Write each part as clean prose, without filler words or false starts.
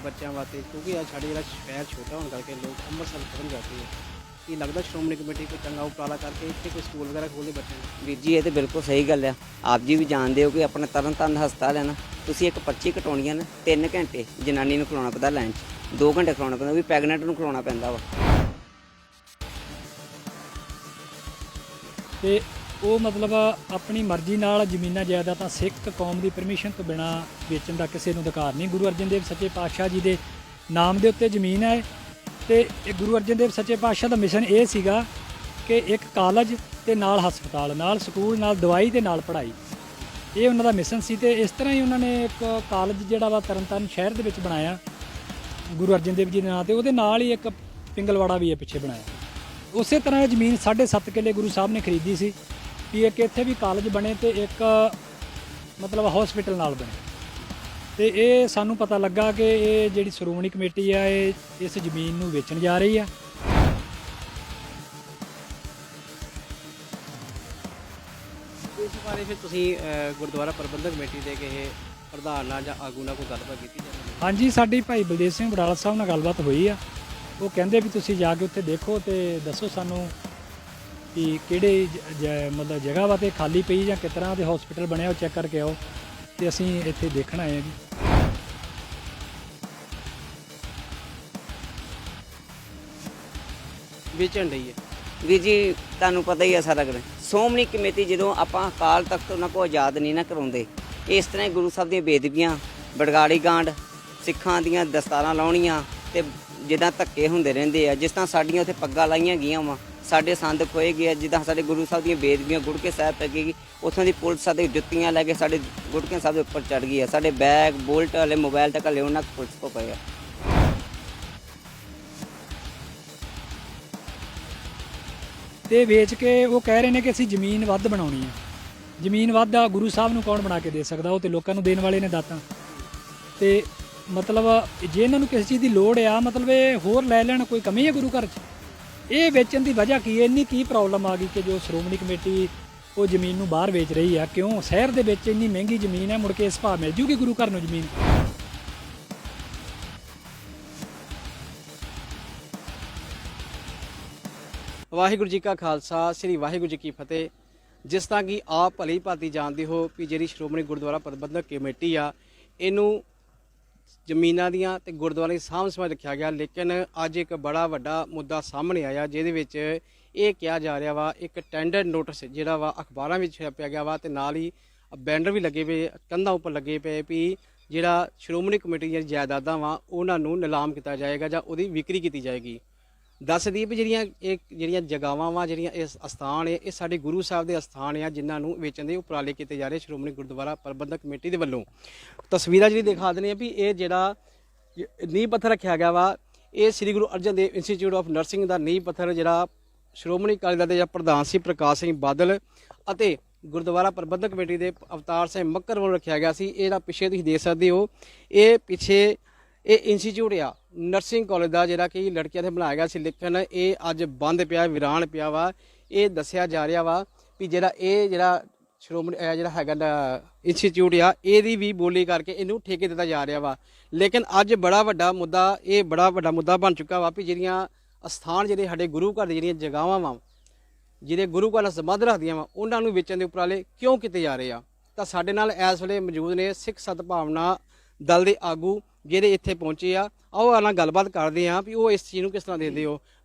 ਬੱਚਿਆਂ ਵਾਸਤੇ, ਕਿਉਂਕਿ ਆ ਸਾਡੇ ਜਿਹੜਾ ਸ਼ਹਿਰ ਛੋਟਾ ਹੋਣ ਕਰਕੇ ਲੋਕ ਅੰਮ੍ਰਿਤਸਰ ਪੜ੍ਹਨ ਜਾਂਦੇ ਆ। ਕੀ ਲੱਗਦਾ ਸ਼੍ਰੋਮਣੀ ਕਮੇਟੀ ਕੋਈ ਚੰਗਾ ਉਪਰਾਲਾ ਕਰਕੇ ਇੱਥੇ ਕੋਈ ਸਕੂਲ ਵਗੈਰਾ ਖੋਲ੍ਹਦੇ ਬੱਚਿਆਂ ਨੂੰ? ਵੀਰ ਜੀ ਇਹ ਤਾਂ ਬਿਲਕੁਲ ਸਹੀ ਗੱਲ ਆ। ਆਪ ਜੀ ਵੀ ਜਾਣਦੇ ਹੋ ਕਿ ਆਪਣੇ ਤਰਨਤਾਰਨ ਹਸਪਤਾਲ ਹੈ ਨਾ, ਤੁਸੀਂ ਇੱਕ ਪਰਚੀ ਕਟਾਉਣੀ ਹੈ ਨਾ 3 ਘੰਟੇ ਜਨਾਨੀ ਨੂੰ ਖਲੋਣਾ ਪੈਂਦਾ, ਲਾਈਨ 'ਚ 2 ਘੰਟੇ ਖਲੋਣਾ ਪੈਂਦਾ, ਉਹ ਵੀ ਪ੍ਰੈਗਨੈਂਟ ਨੂੰ ਖਲੋਣਾ ਪੈਂਦਾ ਵਾ। ਤੇ ਉਹ ਮਤਲਬ ਆਪਣੀ ਮਰਜ਼ੀ ਨਾਲ ਜ਼ਮੀਨਾਂ ਜਾਇਦਾਦਾਂ ਸਿੱਖ ਕੌਮ ਦੀ ਪਰਮਿਸ਼ਨ ਤੋਂ ਬਿਨਾਂ ਵੇਚਣ ਦਾ ਕਿਸੇ ਨੂੰ ਅਧਿਕਾਰ ਨਹੀਂ। ਗੁਰੂ ਅਰਜਨ ਦੇਵ ਸੱਚੇ ਪਾਤਸ਼ਾਹ ਜੀ ਦੇ ਨਾਮ ਦੇ ਉੱਤੇ ਜ਼ਮੀਨ ਹੈ ਤੇ ਇਹ ਗੁਰੂ ਅਰਜਨ ਦੇਵ ਸੱਚੇ ਪਾਤਸ਼ਾਹ ਦਾ ਮਿਸ਼ਨ ਇਹ ਸੀਗਾ ਕਿ ਇੱਕ ਕਾਲਜ ਤੇ ਨਾਲ ਹਸਪਤਾਲ, ਨਾਲ ਸਕੂਲ, ਨਾਲ ਦਵਾਈ ਤੇ ਨਾਲ ਪੜ੍ਹਾਈ, ਇਹ ਉਹਨਾਂ ਦਾ ਮਿਸ਼ਨ ਸੀ। ਤੇ ਇਸ ਤਰ੍ਹਾਂ ਹੀ ਉਹਨਾਂ ਨੇ ਇੱਕ ਕਾਲਜ ਜਿਹੜਾ ਵਾ ਤਰਨਤਾਰਨ ਸ਼ਹਿਰ ਦੇ ਵਿੱਚ ਬਣਾਇਆ ਗੁਰੂ ਅਰਜਨ ਦੇਵ ਜੀ ਦੇ ਨਾਂ ਤੇ, ਉਹਦੇ ਨਾਲ ਹੀ ਇੱਕ ਪਿੰਗਲਵਾੜਾ ਵੀ ਹੈ ਪਿੱਛੇ ਬਣਾਇਆ। ਉਸੇ ਤਰ੍ਹਾਂ ਇਹ ਜ਼ਮੀਨ 7.5 ਕਿੱਲੇ ਗੁਰੂ ਸਾਹਿਬ ਨੇ ਖਰੀਦੀ ਸੀ ਕਿ ਇੱਕ ਇੱਥੇ ਵੀ ਕਾਲਜ ਬਣੇ ਤੇ ਇੱਕ ਮਤਲਬ ਹਸਪੀਟਲ ਨਾਲ ਬਣੇ। ਤੇ ਇਹ ਸਾਨੂੰ ਪਤਾ ਲੱਗਾ ਕਿ ਇਹ ਜਿਹੜੀ ਸ਼੍ਰੋਮਣੀ ਕਮੇਟੀ ਆ ਇਹ ਇਸ ਜ਼ਮੀਨ ਨੂੰ ਵੇਚਣ ਜਾ ਰਹੀ ਆ। ਇਸ ਬਾਰੇ ਫਿਰ ਤੁਸੀਂ ਗੁਰਦੁਆਰਾ ਪ੍ਰਬੰਧਕ ਕਮੇਟੀ ਦੇ ਕਿਸੇ ਪ੍ਰਧਾਨ ਨਾਲ ਜਾਂ ਆਗੂ ਨਾਲ ਕੋਈ ਗੱਲਬਾਤ ਕੀਤੀ ਜਾਂਦੀ? ਹਾਂਜੀ, ਸਾਡੀ ਭਾਈ ਬਲਦੇਵ ਸਿੰਘ ਬਡਾਲਾ ਸਾਹਿਬ ਨਾਲ ਗੱਲਬਾਤ ਹੋਈ ਆ। ਉਹ ਕਹਿੰਦੇ ਵੀ ਤੁਸੀਂ ਜਾ ਕੇ ਉੱਥੇ ਦੇਖੋ ਤੇ ਦੱਸੋ ਸਾਨੂੰ ਕਿ ਕਿਹੜੇ ਮਤਲਬ ਜਗ੍ਹਾ ਵਾ ਤੇ ਖਾਲੀ ਪਈ ਜਾਂ ਕਿਸ ਤਰ੍ਹਾਂ ਦੇ ਹਸਪੀਟਲ ਬਣਿਆ, ਉਹ ਚੈੱਕ ਕਰਕੇ ਆਓ ਤੇ ਅਸੀਂ ਇੱਥੇ ਦੇਖਣ ਆਏ ਹਾਂ ਜੀ। ਵੇਚਣ ਲਈ ਹੈ ਵੀਰ ਜੀ ਤੁਹਾਨੂੰ ਪਤਾ ਹੀ ਆ ਸਾਰਾ ਕੁਝ। ਸ਼੍ਰੋਮਣੀ ਕਮੇਟੀ ਜਦੋਂ ਆਪਾਂ ਅਕਾਲ ਤਖਤ ਉਹਨਾਂ ਕੋਲ ਆਜ਼ਾਦ ਨਹੀਂ ਨਾ ਕਰਾਉਂਦੇ, ਇਸ ਤਰ੍ਹਾਂ ਹੀ ਗੁਰੂ ਸਾਹਿਬ ਦੀਆਂ ਬੇਦਬੀਆਂ, ਬੜਗਾੜੀ ਗਾਂਡ, ਸਿੱਖਾਂ ਦੀਆਂ ਦਸਤਾਰਾਂ ਲਾਉਣੀਆਂ ਤੇ ਜਿੱਦਾਂ ਧੱਕੇ ਹੁੰਦੇ ਰਹਿੰਦੇ ਆ। ਜਿਸ ਤਰ੍ਹਾਂ ਸਾਡੀਆਂ ਉੱਥੇ ਪੱਗਾਂ ਲਾਈਆਂ ਗਈਆਂ ਵਾ, ਸਾਡੇ ਸੰਦ ਖੋਏ ਗਏ, ਜਿੱਦਾਂ ਸਾਡੇ ਗੁਰੂ ਸਾਹਿਬ ਦੀਆਂ ਬੇਦਬੀਆਂ ਗੁੜਕੇ ਸਾਹਿਬ ਪੈ ਗਈ, ਉੱਥੋਂ ਦੀ ਪੁਲਿਸ ਸਾਡੇ ਜੁੱਤੀਆਂ ਲੈ ਕੇ ਸਾਡੇ ਗੁੜਕੇ ਸਾਹਿਬ ਦੇ ਉੱਪਰ ਚੜ੍ਹ ਗਈ ਆ। ਸਾਡੇ ਬੈਗ, ਬੋਲਟ ਵਾਲੇ ਮੋਬਾਈਲ ਤੱਕ ਹਲੇ ਉਹਨਾਂ ਪੁਲਿਸ ਕੋਲ ਪਏ ਆ। ਤੇ ਵੇਚ ਕੇ ਉਹ ਕਹਿ ਰਹੇ ਨੇ ਕਿ ਅਸੀਂ ਜ਼ਮੀਨ ਵੱਧ ਬਣਾਉਣੀ ਆ। ਜ਼ਮੀਨ ਵੱਧ ਆ, ਗੁਰੂ ਸਾਹਿਬ ਨੂੰ ਕੌਣ ਬਣਾ ਕੇ ਦੇ ਸਕਦਾ? ਉਹ ਤੇ ਲੋਕਾਂ ਨੂੰ ਦੇਣ ਵਾਲੇ ਨੇ ਦਾਤਾਂ। ਤੇ ਮਤਲਬ ਜੇ ਇਹਨਾਂ ਨੂੰ ਕਿਸੇ ਚੀਜ਼ ਦੀ ਲੋੜ ਆ, ਮਤਲਬ ਇਹ ਹੋਰ ਲੈ ਲੈਣ, ਕੋਈ ਕਮੀ ਹੈ ਗੁਰੂ ਘਰ 'ਚ? ਇਹ ਵੇਚਣ ਦੀ ਵਜ੍ਹਾ ਕੀ ਹੈ? ਇੰਨੀ ਕੀ ਪ੍ਰੋਬਲਮ ਆ ਗਈ ਕਿ ਜੋ ਸ਼੍ਰੋਮਣੀ ਕਮੇਟੀ ਉਹ ਜ਼ਮੀਨ ਨੂੰ ਬਾਹਰ ਵੇਚ ਰਹੀ ਆ? ਕਿਉਂ? ਸ਼ਹਿਰ ਦੇ ਵਿੱਚ ਇੰਨੀ ਮਹਿੰਗੀ ਜ਼ਮੀਨ ਹੈ, ਮੁੜ ਕੇ ਇਸ ਭਾਅ ਮਿਲ ਜੂਗੀ ਗੁਰੂ ਘਰ ਨੂੰ ਜ਼ਮੀਨ? ਵਾਹਿਗੁਰੂ ਜੀ ਕਾ ਖਾਲਸਾ, ਸ੍ਰੀ ਵਾਹਿਗੁਰੂ ਜੀ ਕੀ ਫਤਿਹ। ਜਿਸ ਤਰ੍ਹਾਂ ਕਿ ਆਪ ਭਲੀ ਭਾਂਤੀ ਜਾਣਦੇ ਹੋ ਕਿ ਜਿਹੜੀ ਸ਼੍ਰੋਮਣੀ ਗੁਰਦੁਆਰਾ ਪ੍ਰਬੰਧਕ ਕਮੇਟੀ ਆ, ਇਹਨੂੰ ਜ਼ਮੀਨਾਂ ਦੀਆਂ ਤੇ ਗੁਰਦੁਆਰੇ ਦੀ ਸਾਂਭ ਸੰਭਾਲ ਰੱਖਿਆ ਗਿਆ। ਲੇਕਿਨ ਅੱਜ ਇੱਕ ਬੜਾ ਵੱਡਾ ਮੁੱਦਾ ਸਾਹਮਣੇ ਆਇਆ, ਜਿਹਦੇ ਵਿੱਚ ਇਹ ਕਿਹਾ ਜਾ ਰਿਹਾ ਵਾ ਇੱਕ ਟੈਂਡਰ ਨੋਟਿਸ ਜਿਹੜਾ ਵਾ ਅਖਬਾਰਾਂ ਵਿੱਚ ਛਾਪਿਆ ਗਿਆ ਵਾ ਤੇ ਨਾਲ ਹੀ ਬੈਨਰ ਵੀ ਲੱਗੇ ਪਏ, ਕੰਧਾਂ ਉੱਪਰ ਲੱਗੇ ਪਏ ਵੀ ਜਿਹੜਾ ਸ਼੍ਰੋਮਣੀ ਕਮੇਟੀ ਦੀਆਂ ਜਾਇਦਾਦਾਂ ਵਾ ਉਹਨਾਂ ਨੂੰ ਨਿਲਾਮ ਕੀਤਾ ਜਾਏਗਾ ਜਾਂ ਉਹਦੀ ਵਿਕਰੀ ਕੀਤੀ ਜਾਏਗੀ। ਦੱਸ ਦਈਏ ਵੀ ਜਿਹੜੀਆਂ ਜਗ੍ਹਾਵਾਂ ਵਾ, ਜਿਹੜੀਆਂ ਇਸ ਅਸਥਾਨ ਹੈ, ਇਹ ਸਾਡੇ ਗੁਰੂ ਸਾਹਿਬ ਦੇ ਅਸਥਾਨ ਆ, ਜਿਨ੍ਹਾਂ ਨੂੰ ਵੇਚਣ ਦੇ ਉਪਰਾਲੇ ਕੀਤੇ ਜਾ ਰਹੇ ਸ਼੍ਰੋਮਣੀ ਗੁਰਦੁਆਰਾ ਪ੍ਰਬੰਧਕ ਕਮੇਟੀ ਦੇ ਵੱਲੋਂ। ਤਸਵੀਰਾਂ ਜਿਹੜੀ ਦਿਖਾ ਦਿੰਦੇ ਆ ਵੀ ਇਹ ਜਿਹੜਾ ਨੀਂਹ ਪੱਥਰ ਰੱਖਿਆ ਗਿਆ ਵਾ, ਇਹ ਸ੍ਰੀ Guru Arjan Dev institute of nursing ਦਾ ਨੀਂਹ ਪੱਥਰ ਜਿਹੜਾ ਸ਼੍ਰੋਮਣੀ ਅਕਾਲੀ ਦਲ ਦੇ ਜਾਂ ਪ੍ਰਧਾਨ ਸੀ ਪ੍ਰਕਾਸ਼ ਸਿੰਘ ਬਾਦਲ ਅਤੇ ਗੁਰਦੁਆਰਾ ਪ੍ਰਬੰਧਕ ਕਮੇਟੀ ਦੇ ਅਵਤਾਰ ਸਿੰਘ ਮੱਕਰ ਵੱਲੋਂ ਰੱਖਿਆ ਗਿਆ ਸੀ। ਇਹਦਾ ਪਿੱਛੇ ਤੁਸੀਂ ਦੇਖ ਸਕਦੇ ਹੋ, ਇਹ ਪਿੱਛੇ ਇਹ ਇੰਸਟੀਚਿਊਟ ਆ ਨਰਸਿੰਗ ਕਾਲਜ ਦਾ, ਜਿਹੜਾ ਕਿ ਲੜਕੀਆਂ 'ਤੇ ਬਣਾਇਆ ਗਿਆ ਸੀ, ਲੇਕਿਨ ਇਹ ਅੱਜ ਬੰਦ ਪਿਆ, ਵਿਰਾਨ ਪਿਆ ਵਾ। ਇਹ ਦੱਸਿਆ ਜਾ ਰਿਹਾ ਵਾ ਵੀ ਜਿਹੜਾ ਸ਼੍ਰੋਮਣੀ ਜਿਹੜਾ ਹੈਗਾ ਇੰਸਟੀਚਿਊਟ ਆ, ਇਹਦੀ ਵੀ ਬੋਲੀ ਕਰਕੇ ਇਹਨੂੰ ਠੇਕੇ ਦਿੱਤਾ ਜਾ ਰਿਹਾ ਵਾ। ਲੇਕਿਨ ਅੱਜ ਬੜਾ ਵੱਡਾ ਮੁੱਦਾ ਬਣ ਚੁੱਕਾ ਵਾ ਵੀ ਜਿਹੜੀਆਂ ਅਸਥਾਨ ਜਿਹੜੇ ਸਾਡੇ ਗੁਰੂ ਘਰ ਦੀ ਜਿਹੜੀਆਂ ਜਗ੍ਹਾਵਾਂ ਵਾ, ਜਿਹੜੇ ਗੁਰੂ ਘਰ ਨਾਲ ਸੰਬੰਧ ਰੱਖਦੀਆਂ ਵਾ, ਉਹਨਾਂ ਨੂੰ ਵੇਚਣ ਦੇ ਉਪਰਾਲੇ ਕਿਉਂ ਕੀਤੇ ਜਾ ਰਹੇ ਆ। ਤਾਂ ਸਾਡੇ ਨਾਲ ਇਸ ਵੇਲੇ ਮੌਜੂਦ ਨੇ ਸਿੱਖ ਸਦਭਾਵਨਾ ਦਲ ਦੇ ਆਗੂ ਜਿਹੜੇ ਇੱਥੇ ਪਹੁੰਚੇ ਆ। ਆਓ ਨਾਲ ਗੱਲਬਾਤ ਕਰਦੇ ਆ ਵੀ ਉਹ ਇਸ ਚੀਜ਼ ਨੂੰ ਕਿਸ ਤਰ੍ਹਾਂ ਦੇਖਦੇ ਹੋ।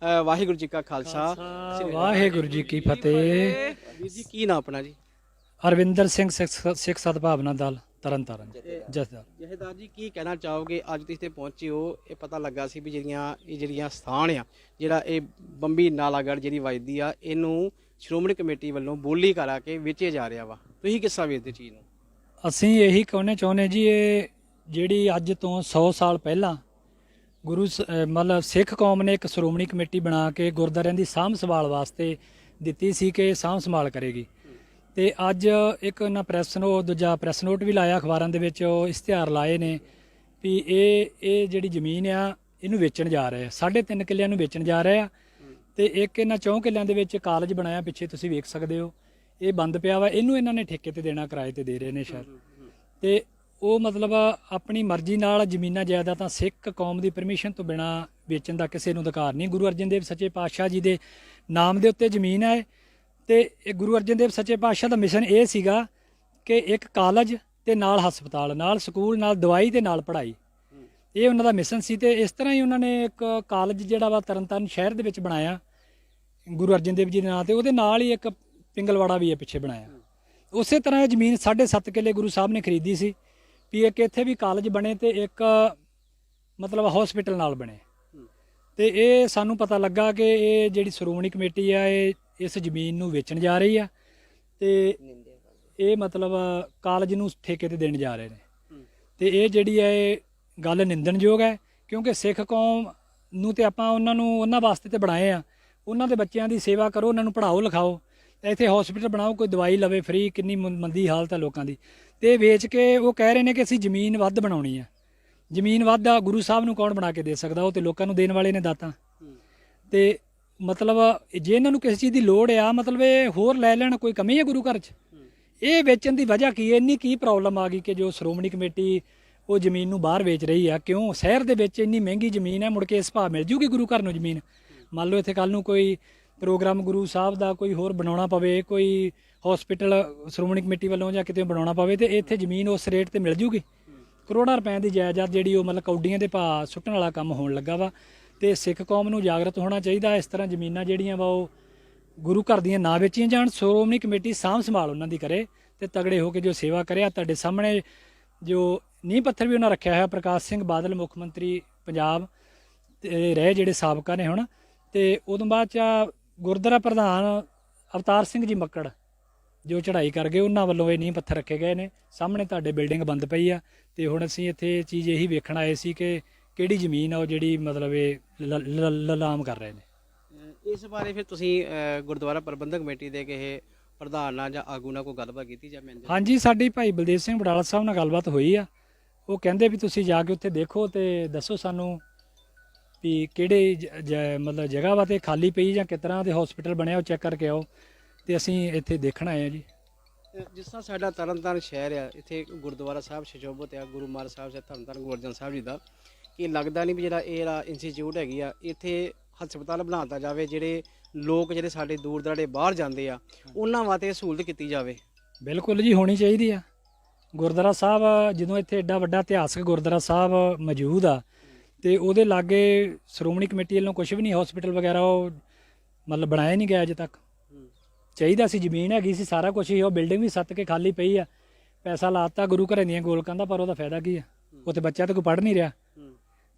ਵਾਹਿਗੁਰੂ ਜੀ ਕਾ ਖਾਲਸਾ, ਵਾਹਿਗੁਰੂ ਜੀ ਕੀ ਫਤਿਹ। ਵੀਰ ਜੀ ਕੀ ਨਾਮ ਆਪਣਾ ਜੀ? ਅਰਵਿੰਦਰ ਸਿੰਘ, ਸਿੱਖ ਸਦਭਾਵਨਾ ਦਲ ਤਰਨਤਾਰਨ ਜਥੇਦਾਰ। ਜਥੇਦਾਰ ਜੀ ਕੀ ਕਹਿਣਾ ਚਾਹੋਗੇ? ਅੱਜ ਤੁਸੀਂ ਇੱਥੇ ਪਹੁੰਚੇ ਹੋ, ਇਹ ਪਤਾ ਲੱਗਾ ਸੀ ਵੀ ਜਿਹੜੀਆਂ ਸਥਾਨ ਆ, ਜਿਹੜਾ ਇਹ ਬੰਬੀ ਨਾਲਾਗੜ੍ਹ ਜਿਹੜੀ ਵੱਜਦੀ ਆ, ਇਹਨੂੰ ਸ਼੍ਰੋਮਣੀ ਕਮੇਟੀ ਵੱਲੋਂ ਬੋਲੀ ਕਰਾ ਕੇ ਵੇਚਿਆ ਜਾ ਰਿਹਾ ਵਾ। ਤੁਸੀਂ ਕਿਸ ਤਰ੍ਹਾਂ ਵੇਚਦੇ ਚੀਜ਼ ਨੂੰ? ਅਸੀਂ ਇਹੀ ਕਹਿਣਾ ਚਾਹੁੰਦੇ ਜੀ, ਇਹ ਜਿਹੜੀ ਅੱਜ ਤੋਂ 100 ਸਾਲ ਪਹਿਲਾਂ ਮਤਲਬ ਸਿੱਖ ਕੌਮ ਨੇ ਇੱਕ ਸ਼੍ਰੋਮਣੀ ਕਮੇਟੀ ਬਣਾ ਕੇ ਗੁਰਦੁਆਰਿਆਂ ਦੀ ਸਾਂਭ ਸੰਭਾਲ ਵਾਸਤੇ ਦਿੱਤੀ ਸੀ ਕਿ ਸਾਂਭ ਸੰਭਾਲ ਕਰੇਗੀ। ਤੇ ਅੱਜ ਇੱਕ ਨਾ ਦੂਜਾ ਪ੍ਰੈਸ ਨੋਟ ਵੀ ਲਾਇਆ ਅਖਬਾਰਾਂ ਦੇ ਵਿੱਚ, ਉਹ ਇਸ਼ਤਿਹਾਰ ਲਾਏ ਨੇ ਵੀ ਇਹ ਜਿਹੜੀ ਜ਼ਮੀਨ ਆ ਇਹਨੂੰ ਵੇਚਣ ਜਾ ਰਹੇ ਆ, 3.5 ਕਿੱਲਿਆਂ ਨੂੰ ਵੇਚਣ ਜਾ ਰਹੇ ਆ। ਤੇ ਇੱਕ ਇਹਨਾਂ 4 ਕਿੱਲਿਆਂ ਦੇ ਵਿੱਚ ਕਾਲਜ ਬਣਾਇਆ, ਪਿੱਛੇ ਤੁਸੀਂ ਵੇਖ ਸਕਦੇ ਹੋ, ਇਹ ਬੰਦ ਪਿਆ ਵਾ। ਇਹਨੂੰ ਇਹਨਾਂ ਨੇ ਠੇਕੇ ਤੇ ਦੇਣਾ, ਕਿਰਾਏ ਤੇ ਦੇ ਰਹੇ ਨੇ ਸ਼ਾਇਦ। ਤੇ ਉਹ ਮਤਲਬ ਆਪਣੀ ਮਰਜ਼ੀ ਨਾਲ ਜ਼ਮੀਨਾਂ ਜਾਇਦਾਦਾਂ ਸਿੱਖ ਕੌਮ ਦੀ ਪਰਮਿਸ਼ਨ ਤੋਂ ਬਿਨਾ ਵੇਚਣ ਦਾ ਕਿਸੇ ਨੂੰ ਅਧਿਕਾਰ ਨਹੀਂ। ਗੁਰੂ ਅਰਜਨ ਦੇਵ ਸੱਚੇ ਪਾਤਸ਼ਾਹ ਜੀ ਦੇ ਨਾਮ ਦੇ ਉੱਤੇ ਜ਼ਮੀਨ ਹੈ ਤੇ ਇਹ ਗੁਰੂ ਅਰਜਨ ਦੇਵ ਸੱਚੇ ਪਾਤਸ਼ਾਹ ਦਾ ਮਿਸ਼ਨ ਇਹ ਸੀਗਾ ਕਿ ਇੱਕ ਕਾਲਜ ਤੇ ਨਾਲ ਹਸਪਤਾਲ, ਨਾਲ ਸਕੂਲ, ਨਾਲ ਦਵਾਈ ਤੇ ਨਾਲ ਪੜ੍ਹਾਈ, ਇਹ ਉਹਨਾਂ ਦਾ ਮਿਸ਼ਨ ਸੀ। ਤੇ ਇਸ ਤਰ੍ਹਾਂ ਹੀ ਉਹਨਾਂ ਨੇ ਇੱਕ ਕਾਲਜ ਜਿਹੜਾ ਵਾ ਤਰਨਤਾਰਨ ਸ਼ਹਿਰ ਦੇ ਵਿੱਚ ਬਣਾਇਆ ਗੁਰੂ ਅਰਜਨ ਦੇਵ ਜੀ ਦੇ ਨਾਂ ਤੇ, ਉਹਦੇ ਨਾਲ ਹੀ ਇੱਕ ਪਿੰਗਲਵਾੜਾ ਵੀ ਹੈ ਪਿੱਛੇ ਬਣਾਇਆ। ਉਸੇ ਤਰ੍ਹਾਂ ਇਹ ਜ਼ਮੀਨ 7.5 ਕਿੱਲੇ ਗੁਰੂ ਸਾਹਿਬ ਨੇ ਖਰੀਦੀ ਸੀ ਵੀ ਇੱਕ ਇੱਥੇ ਵੀ ਕਾਲਜ ਬਣੇ ਤੇ ਇੱਕ ਮਤਲਬ ਹਸਪੀਟਲ ਨਾਲ ਬਣੇ। ਤੇ ਇਹ ਸਾਨੂੰ ਪਤਾ ਲੱਗਾ ਕਿ ਇਹ ਜਿਹੜੀ ਸ਼੍ਰੋਮਣੀ ਕਮੇਟੀ ਆ ਇਹ ਇਸ ਜ਼ਮੀਨ ਨੂੰ ਵੇਚਣ ਜਾ ਰਹੀ ਆ ਤੇ ਇਹ ਮਤਲਬ ਕਾਲਜ ਨੂੰ ਠੇਕੇ ਤੇ ਦੇਣ ਜਾ ਰਹੇ ਨੇ। ਤੇ ਇਹ ਜਿਹੜੀ ਹੈ ਇਹ ਗੱਲ ਨਿੰਦਣਯੋਗ ਹੈ, ਕਿਉਂਕਿ ਸਿੱਖ ਕੌਮ ਨੂੰ ਤੇ ਆਪਾਂ ਉਹਨਾਂ ਵਾਸਤੇ ਤੇ ਬਣਾਏ ਆ, ਉਹਨਾਂ ਦੇ ਬੱਚਿਆਂ ਦੀ ਸੇਵਾ ਕਰੋ, ਉਹਨਾਂ ਨੂੰ ਪੜ੍ਹਾਓ ਲਿਖਾਓ, ਇੱਥੇ ਹਸਪੀਟਲ ਬਣਾਓ, ਕੋਈ ਦਵਾਈ ਲਵੇ ਫ੍ਰੀ। ਕਿੰਨੀ ਮੰਦੀ ਹਾਲਤ ਹੈ ਲੋਕਾਂ ਦੀ। ਤੇ ਵੇਚ ਕੇ ਉਹ ਕਹਿ ਰਹੇ ਨੇ ਕਿ ਅਸੀਂ ਜ਼ਮੀਨ ਵੱਧ ਬਣਾਉਣੀ ਆ। ਜ਼ਮੀਨ ਵੱਧ ਆ ਗੁਰੂ ਸਾਹਿਬ ਨੂੰ ਕੌਣ ਬਣਾ ਕੇ ਦੇ ਸਕਦਾ? ਉਹ ਤੇ ਲੋਕਾਂ ਨੂੰ ਦੇਣ ਵਾਲੇ ਨੇ ਦਾਤਾਂ। ਤੇ ਮਤਲਬ ਜੇ ਇਹਨਾਂ ਨੂੰ ਕਿਸੇ ਚੀਜ਼ ਦੀ ਲੋੜ ਆ, ਮਤਲਬ ਇਹ ਹੋਰ ਲੈ ਲੈਣ, ਕੋਈ ਕਮੀ ਹੈ ਗੁਰੂ ਘਰ 'ਚ? ਇਹ ਵੇਚਣ ਦੀ ਵਜ੍ਹਾ ਕੀ ਹੈ? ਇੰਨੀ ਕੀ ਪ੍ਰੋਬਲਮ ਆ ਗਈ ਕਿ ਜੋ ਸ਼੍ਰੋਮਣੀ ਕਮੇਟੀ ਉਹ ਜ਼ਮੀਨ ਨੂੰ ਬਾਹਰ ਵੇਚ ਰਹੀ ਆ? ਕਿਉਂ? ਸ਼ਹਿਰ ਦੇ ਵਿੱਚ ਇੰਨੀ ਮਹਿੰਗੀ ਜ਼ਮੀਨ ਹੈ, ਮੁੜ ਕੇ ਇਸ ਭਾਅ ਮਿਲ ਜੂਗੀ ਗੁਰੂ ਘਰ ਨੂੰ ਜ਼ਮੀਨ? ਮੰਨ ਲਓ ਇੱਥੇ ਕੱਲ ਨੂੰ ਕੋਈ ਪ੍ਰੋਗਰਾਮ ਗੁਰੂ ਸਾਹਿਬ ਦਾ ਕੋਈ ਹੋਰ ਬਣਾਉਣਾ ਪਵੇ, ਕੋਈ ਹਸਪੀਟਲ ਸ਼੍ਰੋਮਣੀ ਕਮੇਟੀ ਵੱਲੋਂ ਜਾਂ ਕਿਤੇ ਬਣਾਉਣਾ ਪਵੇ, ਤੇ ਇੱਥੇ ਜ਼ਮੀਨ ਉਸ ਰੇਟ ਤੇ ਮਿਲ ਜੂਗੀ? ਕਰੋੜਾਂ ਰੁਪਏ ਦੀ ਜਾਇਦਾਦ ਜਿਹੜੀ ਉਹ ਮਤਲਬ ਕੌਡੀਆਂ ਦੇ ਭਾਅ ਸੁੱਟਣ ਵਾਲਾ ਕੰਮ ਹੋਣ ਲੱਗਾ ਵਾ। ਤੇ ਸਿੱਖ ਕੌਮ ਨੂੰ ਜਾਗਰਤ ਹੋਣਾ ਚਾਹੀਦਾ। ਇਸ ਤਰ੍ਹਾਂ ਜ਼ਮੀਨਾਂ ਜਿਹੜੀਆਂ ਵਾ ਉਹ ਗੁਰੂ ਘਰ ਦੀਆਂ ਨਾ ਵੇਚੀਆਂ ਜਾਣ, ਸ਼੍ਰੋਮਣੀ ਕਮੇਟੀ ਸਾਂਭ ਸੰਭਾਲ ਉਹਨਾਂ ਦੀ ਕਰੇ ਤੇ ਤਗੜੇ ਹੋ ਕੇ ਜੋ ਸੇਵਾ ਕਰਿਆ। ਤੁਹਾਡੇ ਸਾਹਮਣੇ ਜੋ ਨੀਂਹ ਪੱਥਰ ਵੀ ਉਹਨਾਂ ਰੱਖਿਆ ਹੋਇਆ, ਪ੍ਰਕਾਸ਼ ਸਿੰਘ ਬਾਦਲ ਮੁੱਖ ਮੰਤਰੀ ਪੰਜਾਬ ਤੇ ਰਹੇ ਜਿਹੜੇ ਸਾਬਕਾ ਨੇ ਹੁਣ, ਤੇ ਉਦੋਂ ਬਾਅਦ 'ਚ ਗੁਰਦੁਆਰਾ ਪ੍ਰਧਾਨ ਅਵਤਾਰ ਸਿੰਘ ਜੀ ਮੱਕੜ ਜੋ ਚੜ੍ਹਾਈ ਕਰ ਗਏ, ਉਹਨਾਂ ਵੱਲੋਂ ਇਹ ਨੀਂਹ ਪੱਥਰ ਰੱਖੇ ਗਏ ਨੇ। ਸਾਹਮਣੇ ਤੁਹਾਡੇ ਬਿਲਡਿੰਗ ਬੰਦ ਪਈ ਆ। ਤੇ ਹੁਣ ਅਸੀਂ ਇੱਥੇ ਚੀਜ਼ ਇਹੀ ਵੇਖਣ ਆਏ ਸੀ ਕਿ ਕਿਹੜੀ ਜ਼ਮੀਨ ਆ ਉਹ ਜਿਹੜੀ ਮਤਲਬ ਇਹ ਲਲਾਮ ਕਰ ਰਹੇ ਨੇ। ਇਸ ਬਾਰੇ ਫਿਰ ਤੁਸੀਂ ਗੁਰਦੁਆਰਾ ਪ੍ਰਬੰਧਕ ਕਮੇਟੀ ਦੇ ਕਿਸੇ ਪ੍ਰਧਾਨ ਨਾਲ ਜਾਂ ਆਗੂ ਨਾਲ ਕੋਈ ਗੱਲਬਾਤ ਕੀਤੀ ਜਾਂ ਮੈਨੇਜਰ? ਹਾਂਜੀ, ਸਾਡੀ ਭਾਈ ਬਲਦੇਵ ਸਿੰਘ ਬਡਾਲਾ ਸਾਹਿਬ ਨਾਲ ਗੱਲਬਾਤ ਹੋਈ ਆ। ਉਹ ਕਹਿੰਦੇ ਵੀ ਤੁਸੀਂ ਜਾ ਕੇ ਉੱਥੇ ਦੇਖੋ ਤੇ ਦੱਸੋ ਸਾਨੂੰ ਵੀ ਕਿਹੜੇ ਮਤਲਬ ਜਗ੍ਹਾ ਵਾ ਤੇ ਖਾਲੀ ਪਈ ਜਾਂ ਕਿਸ ਤਰ੍ਹਾਂ ਦੇ ਹਸਪੀਟਲ ਬਣਿਆ, ਉਹ ਚੈੱਕ ਕਰਕੇ ਆਓ। ਤੇ ਅਸੀਂ ਇੱਥੇ ਦੇਖਣ ਆਏ ਆ ਜੀ। ਜਿਸ ਤਰ੍ਹਾਂ ਸਾਡਾ ਤਰਨਤਾਰਨ ਸ਼ਹਿਰ ਆ, ਇੱਥੇ ਗੁਰਦੁਆਰਾ ਸਾਹਿਬ ਸ਼ਜੋਬਤ ਆ ਗੁਰੂ ਮਹਾਰਾਜ ਸਾਹਿਬ ਸੇ ਤਰਨਤਾਰਨ ਗੁਰੂ ਅਰਜਨ ਸਾਹਿਬ ਜੀ ਦਾ, ਕਿ ਲੱਗਦਾ ਨਹੀਂ ਵੀ ਜਿਹੜਾ ਇਹ ਇੰਸਟੀਚਿਊਟ ਹੈਗੀ ਆ ਇੱਥੇ ਹਸਪਤਾਲ ਬਣਾਤਾ ਜਾਵੇ, ਜਿਹੜੇ ਲੋਕ ਜਿਹੜੇ ਸਾਡੇ ਦੂਰ ਦਰਾਡੇ ਬਾਹਰ ਜਾਂਦੇ ਆ ਉਹਨਾਂ ਵਾਸਤੇ ਸਹੂਲਤ ਕੀਤੀ ਜਾਵੇ? ਬਿਲਕੁਲ ਜੀ, ਹੋਣੀ ਚਾਹੀਦੀ ਆ। ਗੁਰਦੁਆਰਾ ਸਾਹਿਬ ਜਦੋਂ ਇੱਥੇ ਐਡਾ ਵੱਡਾ ਇਤਿਹਾਸਕ ਗੁਰਦੁਆਰਾ ਸਾਹਿਬ ਮੌਜੂਦ ਆ ਤੇ ਉਹਦੇ ਲਾਗੇ ਸ਼੍ਰੋਮਣੀ ਕਮੇਟੀ ਵੱਲੋਂ ਕੁਝ ਵੀ ਨਹੀਂ, ਹਸਪੀਟਲ ਵਗੈਰਾ ਉਹ ਮਤਲਬ ਬਣਾਇਆ ਨਹੀਂ ਗਿਆ ਅਜੇ ਤੱਕ। ਚਾਹੀਦਾ ਸੀ, ਜ਼ਮੀਨ ਹੈਗੀ ਸੀ, ਸਾਰਾ ਕੁਝ ਹੀ, ਉਹ ਬਿਲਡਿੰਗ ਵੀ ਸੱਤ ਕੇ ਖਾਲੀ ਪਈ ਆ। ਪੈਸਾ ਲਾਤਾ ਗੁਰੂ ਘਰਾਂ ਦੀਆਂ ਗੋਲਕਾਂ ਦਾ, ਪਰ ਉਹਦਾ ਫਾਇਦਾ ਕੀ ਆ? ਉੱਥੇ ਬੱਚਾ ਤਾਂ ਕੋਈ ਪੜ੍ਹ ਨਹੀਂ ਰਿਹਾ।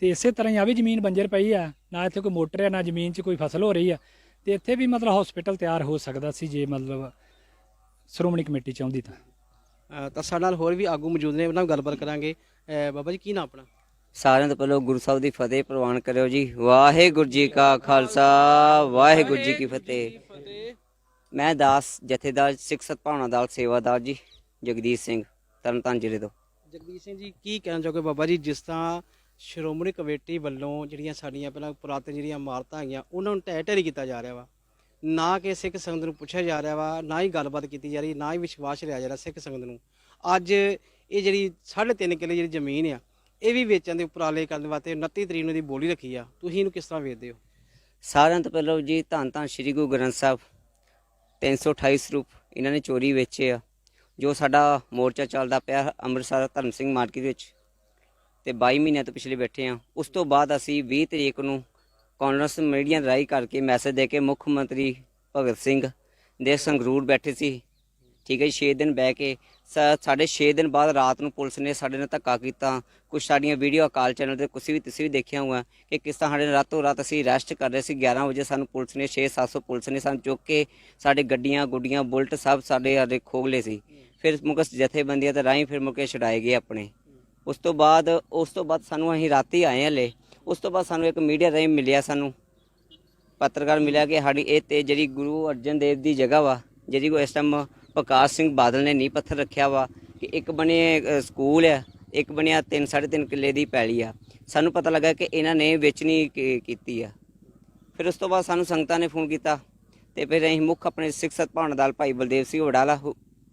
ਤੇ ਇਸੇ ਤਰ੍ਹਾਂ ਹੀ ਆ ਵੀ ਜ਼ਮੀਨ ਬੰਜਰ ਪਈ ਆ, ਨਾ ਇੱਥੇ ਕੋਈ ਮੋਟਰ ਆ, ਨਾ ਜ਼ਮੀਨ 'ਚ ਕੋਈ ਫਸਲ ਹੋ ਰਹੀ ਆ। ਤੇ ਇੱਥੇ ਵੀ ਮਤਲਬ ਹਸਪੀਟਲ ਤਿਆਰ ਹੋ ਸਕਦਾ ਸੀ ਜੇ ਮਤਲਬ ਸ਼੍ਰੋਮਣੀ ਕਮੇਟੀ ਚਾਹੁੰਦੀ ਤਾਂ ਸਾਡੇ ਨਾਲ ਹੋਰ ਵੀ ਆਗੂ ਮੌਜੂਦ ਨੇ, ਉਹਨਾਂ ਨਾਲ ਗੱਲਬਾਤ ਕਰਾਂਗੇ। ਬਾਬਾ ਜੀ ਕੀ ਨਾਮ ਆਪਣਾ? ਸਾਰਿਆਂ ਤੋਂ ਪਹਿਲਾਂ ਗੁਰੂ ਸਾਹਿਬ ਦੀ ਫਤਿਹ ਪ੍ਰਵਾਨ ਕਰਿਓ ਜੀ। ਵਾਹਿਗੁਰੂ ਜੀ ਕਾ ਖਾਲਸਾ, ਵਾਹਿਗੁਰੂ ਜੀ ਕੀ ਫਤਿਹ। ਮੈਂ ਦਾਸ ਜਥੇਦਾਰ ਸਿੱਖ ਸਤਭਾਵਨਾ ਦਲ ਸੇਵਾਦਾਰ ਜੀ ਜਗਦੀਸ਼ ਸਿੰਘ, ਤਰਨਤਾਰਨ ਜ਼ਿਲ੍ਹੇ ਤੋਂ। ਜਗਦੀਸ਼ ਸਿੰਘ ਜੀ, ਕੀ ਕਹਿਣਾ ਚਾਹੋਗੇ ਬਾਬਾ ਜੀ, ਜਿਸ ਤਰ੍ਹਾਂ ਸ਼੍ਰੋਮਣੀ ਕਮੇਟੀ ਵੱਲੋਂ ਜਿਹੜੀਆਂ ਸਾਡੀਆਂ ਪਹਿਲਾਂ ਪੁਰਾਤਨ ਜਿਹੜੀਆਂ ਇਮਾਰਤਾਂ ਹੈਗੀਆਂ ਉਹਨਾਂ ਨੂੰ ਢਹਿ ਢੇਰੀ ਕੀਤਾ ਜਾ ਰਿਹਾ ਵਾ, ਨਾ ਕਿ ਸਿੱਖ ਸੰਗਤ ਨੂੰ ਪੁੱਛਿਆ ਜਾ ਰਿਹਾ ਵਾ, ਨਾ ਹੀ ਗੱਲਬਾਤ ਕੀਤੀ ਜਾ ਰਹੀ, ਨਾ ਹੀ ਵਿਸ਼ਵਾਸ ਲਿਆ ਜਾ ਰਿਹਾ ਸਿੱਖ ਸੰਗਤ ਨੂੰ। ਅੱਜ ਇਹ ਜਿਹੜੀ 3.5 ਕਿੱਲੇ ਜਿਹੜੀ ਜ਼ਮੀਨ ਆ ਇਹ ਵੀ ਵੇਚਣ ਦੇ ਉਪਰਾਲੇ ਕਰਨ ਵਾਸਤੇ 29 ਤਰੀਕ ਨੂੰ ਦੀ ਬੋਲੀ ਰੱਖੀ ਆ, ਤੁਸੀਂ ਇਹਨੂੰ ਕਿਸ ਤਰ੍ਹਾਂ ਵੇਖਦੇ ਹੋ? ਸਾਰਿਆਂ ਤੋਂ ਪਹਿਲਾਂ ਜੀ ਧੰਨ ਧੰਨ ਸ਼੍ਰੀ ਗੁਰੂ ਗ੍ਰੰਥ ਸਾਹਿਬ 328 ਸਰੂਪ ਇਹਨਾਂ ਨੇ ਚੋਰੀ ਵੇਚੇ ਆ। ਜੋ ਸਾਡਾ ਮੋਰਚਾ ਚੱਲਦਾ ਪਿਆ ਅੰਮ੍ਰਿਤਸਰ ਧਰਮ ਸਿੰਘ ਮਾਰਕੀਟ ਵਿੱਚ, ਤੇ 22 ਮਹੀਨਿਆਂ ਤੋਂ ਪਿਛਲੇ ਬੈਠੇ ਆ। ਉਸ ਤੋਂ ਬਾਅਦ ਅਸੀਂ 20 ਤਰੀਕ ਨੂੰ ਕਾਂਗਰਸ ਮੀਡੀਆ ਰਾਹੀਂ ਕਰਕੇ ਮੈਸੇਜ ਦੇ ਕੇ ਮੁੱਖ ਮੰਤਰੀ ਭਗਤ ਸਿੰਘ ਦੇ ਸੰਗਰੂਰ ਬੈਠੇ ਸੀ, ਠੀਕ ਹੈ ਜੀ। 6 ਦਿਨ ਬਹਿ ਕੇ ਸਾਡੇ 6 ਦਿਨ ਬਾਅਦ ਰਾਤ ਨੂੰ ਪੁਲਿਸ ਨੇ ਸਾਡੇ ਨਾਲ ਧੱਕਾ ਕੀਤਾ। ਕੁਛ ਸਾਡੀਆਂ ਵੀਡੀਓ ਅਕਾਲ ਚੈਨਲ ਤੇ ਤੁਸੀਂ ਵੀ ਦੇਖਿਆ ਹੋਊਗਾ ਕਿ ਕਿਸ ਤਰ੍ਹਾਂ ਸਾਡੇ ਰਾਤੋਂ ਰਾਤ ਅਸੀਂ ਅਰੈਸਟ ਕਰ ਰਹੇ ਸੀ। 11 ਵਜੇ ਸਾਨੂੰ ਪੁਲਿਸ ਨੇ 600-700 ਪੁਲਿਸ ਨੇ ਸਾਨੂੰ ਚੁੱਕ ਕੇ ਸਾਡੇ ਗੱਡੀਆਂ ਗੁੱਡੀਆਂ ਬੁਲਟ ਸਭ ਸਾਡੇ ਖੋਗਲੇ ਸੀ। ਫਿਰ ਮੁਕਸ ਜਥੇਬੰਦੀਆਂ ਤੇ ਰਾਹੀਂ ਫਿਰ ਮੁਕੇ ਛੁਡਾਏ ਗਏ ਆਪਣੇ। ਉਸ ਤੋਂ ਬਾਅਦ ਸਾਨੂੰ ਅਸੀਂ ਰਾਤੀ ਆਏ ਹਲੇ। ਉਸ ਤੋਂ ਬਾਅਦ ਸਾਨੂੰ ਇੱਕ ਮੀਡੀਆ ਰਾਹੀਂ ਮਿਲਿਆ, ਸਾਨੂੰ ਪੱਤਰਕਾਰ ਮਿਲਿਆ ਕਿ ਸਾਡੀ ਇਹ ਤੇ ਜਿਹੜੀ ਗੁਰੂ ਅਰਜਨ ਦੇਵ ਦੀ ਜਗ੍ਹਾ ਵਾ, ਜਿਹੜੀ ਕੋ ਇਸ ਟਾਈਮ ਪ੍ਰਕਾਸ਼ ਸਿੰਘ ਬਾਦਲ ਨੇ ਨੀਂਹ ਪੱਥਰ ਰੱਖਿਆ ਵਾ, ਕਿ ਇੱਕ ਬਣੇ ਸਕੂਲ ਆ, ਇੱਕ ਬਣਿਆ 3.5 ਕਿੱਲੇ ਦੀ ਪੈਲੀ ਆ। ਸਾਨੂੰ ਪਤਾ ਲੱਗਾ ਕਿ ਇਹਨਾਂ ਨੇ ਵੇਚਣੀ ਕੀਤੀ ਆ। ਫਿਰ ਉਸ ਤੋਂ ਬਾਅਦ ਸਾਨੂੰ ਸੰਗਤਾਂ ਨੇ ਫੋਨ ਕੀਤਾ ਤੇ ਫਿਰ ਅਸੀਂ ਮੁੱਖ ਆਪਣੇ ਸਿੱਖ ਸਤਭਾਵਨਾ ਦਲ ਭਾਈ ਬਲਦੇਵ ਸਿੰਘ ਵਡਾਲਾ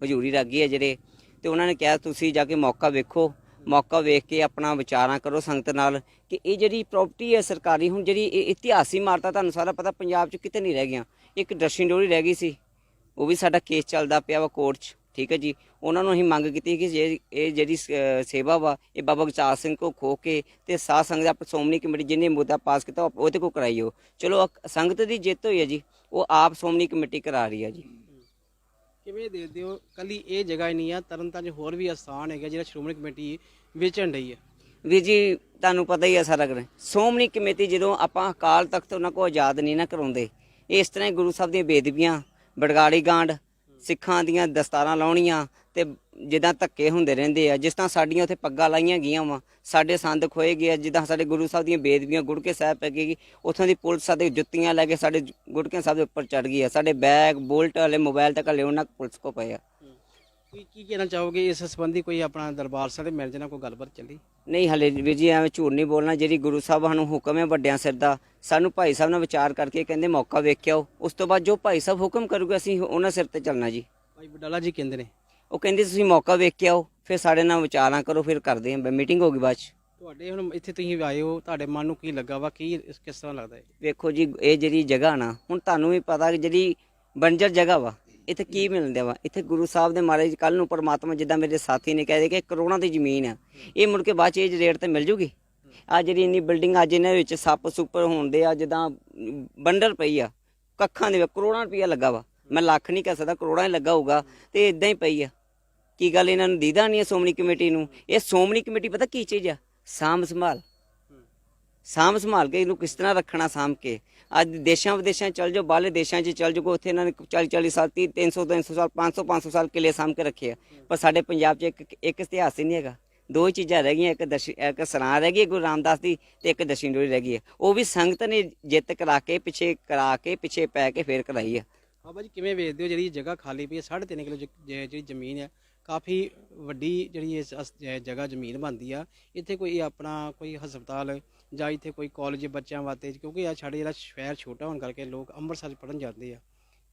ਹਜ਼ੂਰੀ ਰਾਗੀ ਆ ਜਿਹੜੇ, ਤੇ ਉਹਨਾਂ ਨੇ ਕਿਹਾ ਤੁਸੀਂ ਜਾ ਕੇ ਮੌਕਾ ਵੇਖੋ, ਮੌਕਾ ਵੇਖ ਕੇ ਆਪਣਾ ਵਿਚਾਰਾਂ ਕਰੋ ਸੰਗਤ ਨਾਲ ਕਿ ਇਹ ਜਿਹੜੀ ਪ੍ਰਾਪਰਟੀ ਹੈ ਸਰਕਾਰੀ, ਹੁਣ ਜਿਹੜੀ ਇਹ ਇਤਿਹਾਸੀ ਇਮਾਰਤਾਂ ਤੁਹਾਨੂੰ ਸਾਰਾ ਪਤਾ ਪੰਜਾਬ 'ਚ ਕਿਤੇ ਨਹੀਂ ਰਹਿ ਗਈਆਂ। ਇੱਕ ਦਰਸ਼ਨ ਡੋਰੀ ਰਹਿ ਗਈ ਸੀ, ਉਹ ਵੀ ਸਾਡਾ ਕੇਸ ਚੱਲਦਾ ਪਿਆ ਵਾ ਕੋਰਟ 'ਚ, ਠੀਕ ਹੈ ਜੀ। ਉਹਨਾਂ ਨੂੰ ਅਸੀਂ ਮੰਗ ਕੀਤੀ ਕਿ ਜੇ ਇਹ ਜਿਹੜੀ ਸੇਵਾ ਵਾ ਇਹ ਬਾਬਾ ਗੁਰਚਾਰ ਸਿੰਘ ਕੋ ਖੋ ਕੇ ਤੇ ਸਾਧ ਸੰਗਤ ਆਪ ਸ਼੍ਰੋਮਣੀ ਕਮੇਟੀ ਜਿਹਨੇ ਮੁੱਦਾ ਪਾਸ ਕੀਤਾ ਉਹਦੇ ਕੋ ਕਰਾਈਓ। ਚਲੋ ਸੰਗਤ ਦੀ ਜਿੱਤ ਹੋਈ ਹੈ ਜੀ, ਉਹ ਆਪ ਸ਼੍ਰੋਮਣੀ ਕਮੇਟੀ ਕਰਾ ਰਹੀ ਹੈ ਜੀ। ਕਿਵੇਂ ਦੇਖਦੇ ਹੋ ਕੱਲੀ ਇਹ ਜਗ੍ਹਾ ਹੀ ਨਹੀਂ ਆ, ਤਰਨਤਾਰਨ 'ਚ ਹੋਰ ਵੀ ਅਸਥਾਨ ਹੈਗਾ ਜਿਹੜਾ ਸ਼੍ਰੋਮਣੀ ਕਮੇਟੀ ਵੇਚਣ ਰਹੀ ਹੈ? ਵੀਰ ਜੀ ਤੁਹਾਨੂੰ ਪਤਾ ਹੀ ਹੈ ਸਾਰਾ ਕੁਝ। ਸ਼੍ਰੋਮਣੀ ਕਮੇਟੀ ਜਦੋਂ ਆਪਾਂ ਅਕਾਲ ਤਖਤ ਉਹਨਾਂ ਕੋ ਆਜ਼ਾਦ ਨਹੀਂ ਨਾ ਕਰਾਉਂਦੇ, ਇਸ ਤਰ੍ਹਾਂ ਹੀ ਗੁਰੂ ਸਾਹਿਬ ਦੀਆਂ ਬੇਦਬੀਆਂ, ਬੜਗਾੜੀ ਗਾਂਡ, ਸਿੱਖਾਂ ਦੀਆਂ ਦਸਤਾਰਾਂ ਲਾਉਣੀਆਂ ਤੇ ਜਿੱਦਾਂ ਧੱਕੇ ਹੁੰਦੇ ਰਹਿੰਦੇ ਆ। ਜਿਸ ਤਰ੍ਹਾਂ ਸਾਡੀਆਂ ਉੱਥੇ ਪੱਗਾਂ ਲਾਈਆਂ ਗਈਆਂ ਵਾ, ਸਾਡੇ ਸੰਦ ਖੋਏ ਗਏ ਆ, ਜਿੱਦਾਂ ਸਾਡੇ ਗੁਰੂ ਸਾਹਿਬ ਦੀਆਂ ਬੇਦਬੀਆਂ ਗੁੜਕੇ ਸਾਹਿਬ ਪੈ ਗਈ, ਉੱਥੋਂ ਦੀ ਪੁਲਿਸ ਸਾਡੇ ਜੁੱਤੀਆਂ ਲੈ ਕੇ ਸਾਡੇ ਗੁੜਕੇ ਸਾਹਿਬ ਦੇ ਉੱਪਰ ਚੜ ਗਈ ਆ। ਸਾਡੇ ਬੈਗ, ਬੁਲਟ ਵਾਲੇ ਮੋਬਾਈਲ ਤੱਕ ਹਲੇ ਉਹਨਾਂ ਪੁਲਿਸ ਕੋ ਪਏ ਆ। ਕੀ ਕਹਿਣਾ ਚਾਹੋਗੇ ਇਸ ਸੰਬੰਧੀ? ਕੋਈ ਆਪਣਾ ਦਰਬਾਰ ਸਾਹਿਬ ਦੇ ਮੈਨੇਜਰ ਨਾਲ ਕੋਈ ਗੱਲਬਾਤ ਚੱਲੀ? ਨਹੀਂ ਹਲੇ ਵੀਰ ਜੀ ਐਵੇਂ ਝੂਠ ਨਹੀਂ ਬੋਲਣਾ। ਜਿਹੜੀ ਗੁਰੂ ਸਾਹਿਬ ਸਾਨੂੰ ਹੁਕਮ ਹੈ ਵੱਡਿਆਂ ਸਿਰ ਦਾ, ਸਾਨੂੰ ਭਾਈ ਸਾਹਿਬ ਨਾਲ ਵਿਚਾਰ ਕਰਕੇ ਕਹਿੰਦੇ ਮੌਕਾ ਵੇਖ ਕੇ ਆਓ, ਉਸ ਤੋਂ ਬਾਅਦ ਜੋ ਭਾਈ ਸਾਹਿਬ ਹੁਕਮ ਕਰੂਗੇ ਅਸੀਂ ਉਹਨਾਂ ਸਿਰ ਤੇ ਚੱਲਣਾ ਜੀ। ਭਾਈ ਬਡਾਲਾ ਜੀ ਕਹਿੰਦੇ ਨੇ, ਉਹ ਕਹਿੰਦੇ ਤੁਸੀਂ ਮੌਕਾ ਵੇਖ ਕੇ ਆਓ, ਫਿਰ ਸਾਡੇ ਨਾਲ ਵਿਚਾਰਾਂ ਕਰੋ, ਫਿਰ ਕਰਦੇ ਹਾਂ। ਮੀਟਿੰਗ ਹੋ ਗਈ ਬਾਅਦ 'ਚ। ਤੁਹਾਡੇ ਹੁਣ ਇੱਥੇ ਤੁਸੀਂ ਆਏ ਹੋ, ਤੁਹਾਡੇ ਮਨ ਨੂੰ ਕੀ ਲੱਗਾ ਵਾ, ਕੀ ਕਿਸ ਤਰ੍ਹਾਂ ਲੱਗਦਾ ਹੈ? ਵੇਖੋ ਜੀ ਇਹ ਜਿਹੜੀ ਜਗ੍ਹਾ ਨਾ, ਹੁਣ ਤੁਹਾਨੂੰ ਵੀ ਪਤਾ ਕਿ ਜਿਹੜੀ ਬੰਜਰ ਜਗ੍ਹਾ ਵਾ, ਇੱਥੇ ਕੀ ਮਿਲਦਾ ਵਾ? ਇੱਥੇ ਗੁਰੂ ਸਾਹਿਬ ਦੇ ਮਹਾਰਾਜ ਕੱਲ ਨੂੰ ਪਰਮਾਤਮਾ ਜਿੱਦਾਂ ਮੇਰੇ ਸਾਥੀ ਨੇ ਕਹਿ ਦੇ ਕਿ ਕਰੋੜਾਂ ਦੀ ਜ਼ਮੀਨ ਆ, ਇਹ ਮੁੜ ਕੇ ਬਾਅਦ 'ਚ ਇਹ ਰੇਟ ਤੇ ਮਿਲ ਜੂਗੀ? ਆ ਜਿਹੜੀ ਇੰਨੀ ਬਿਲਡਿੰਗ ਅੱਜ ਇਹਨਾਂ ਵਿੱਚ ਸੱਪ ਸੁੱਪਰ ਹੁੰਦੇ ਆ, ਜਿੱਦਾਂ ਬੰਡਰ ਪਈ ਆ ਕੱਖਾਂ ਦੇ, ਕਰੋੜਾਂ ਰੁਪਈਆ ਲੱਗਾ ਵਾ। ਮੈਂ ਲੱਖ ਨਹੀਂ ਕਹਿ ਸਕਦਾ, ਕਰੋੜਾਂ ਹੀ ਲੱਗਾ ਹੋਊਗਾ, ਤੇ ਇਦਾਂ ਹੀ ਪਈ ਆ। ਕੀ ਗੱਲ ਇਹਨਾਂ ਨੂੰ ਦੀਦਾ ਨਹੀਂ ਹੈ ਸ਼੍ਰੋਮਣੀ ਕਮੇਟੀ ਨੂੰ? ਇਹ ਸ਼੍ਰੋਮਣੀ ਕਮੇਟੀ ਪਤਾ ਕੀ ਚੀਜ਼ ਆ? ਸਾਂਭ ਸੰਭਾਲ, ਸਾਂਭ ਸੰਭਾਲ ਕੇ ਇਹਨੂੰ ਕਿਸ ਤਰ੍ਹਾਂ ਰੱਖਣਾ, ਸਾਂਭ ਕੇ। ਅੱਜ ਦੇਸ਼ਾਂ ਵਿਦੇਸ਼ਾਂ ਚੱਲ ਜਾਓ, ਬਾਹਰਲੇ ਦੇਸ਼ਾਂ 'ਚ ਚੱਲ ਜਾਓ, ਉੱਥੇ ਇਹਨਾਂ ਨੇ 40 ਸਾਲ 30 300 ਸਾਲ 500 ਸਾਲ ਕਿਲੇ ਸਾਂਭ ਕੇ ਰੱਖੇ ਆ। ਪਰ ਸਾਡੇ ਪੰਜਾਬ 'ਚ ਇੱਕ ਇਤਿਹਾਸ ਹੀ ਨਹੀਂ ਹੈਗਾ। ਦੋ ਹੀ ਚੀਜ਼ਾਂ ਰਹਿ ਗਈਆਂ, ਇੱਕ ਸਰਾਂ ਰਹਿ ਗਈ ਗੁਰੂ ਰਾਮਦਾਸ ਦੀ, ਤੇ ਇੱਕ ਦਰਸ਼ਨ ਡੋਰੀ ਰਹਿ ਗਈ ਹੈ। ਉਹ ਵੀ ਸੰਗਤ ਨੇ ਜਿੱਤ ਕਰਾ ਕੇ ਪਿੱਛੇ ਪੈ ਕੇ ਫੇਰ ਕਰਾਈ ਆ। ਬਾਬਾ ਜੀ ਕਿਵੇਂ ਵੇਚਦੇ ਹੋ ਜਿਹੜੀ ਜਗ੍ਹਾ ਖਾਲੀ ਪਈ ਹੈ 3.5 ਕਿਲੋ ਜਿਹੜੀ ਜ਼ਮੀਨ ਹੈ, ਕਾਫੀ ਵੱਡੀ ਜਿਹੜੀ ਜਗ੍ਹਾ ਜ਼ਮੀਨ ਬਣਦੀ ਆ, ਇੱਥੇ ਕੋਈ ਆਪਣਾ ਕੋਈ ਹਸਪਤਾਲ ਜਾਂ ਇੱਥੇ ਕੋਈ ਕਾਲਜ ਬੱਚਿਆਂ ਵਾਸਤੇ, ਕਿਉਂਕਿ ਆ ਸਾਡੇ ਜਿਹੜਾ ਸ਼ਹਿਰ ਛੋਟਾ ਹੋਣ ਕਰਕੇ ਲੋਕ ਅੰਮ੍ਰਿਤਸਰ ਪੜ੍ਹਨ ਜਾਂਦੇ ਆ,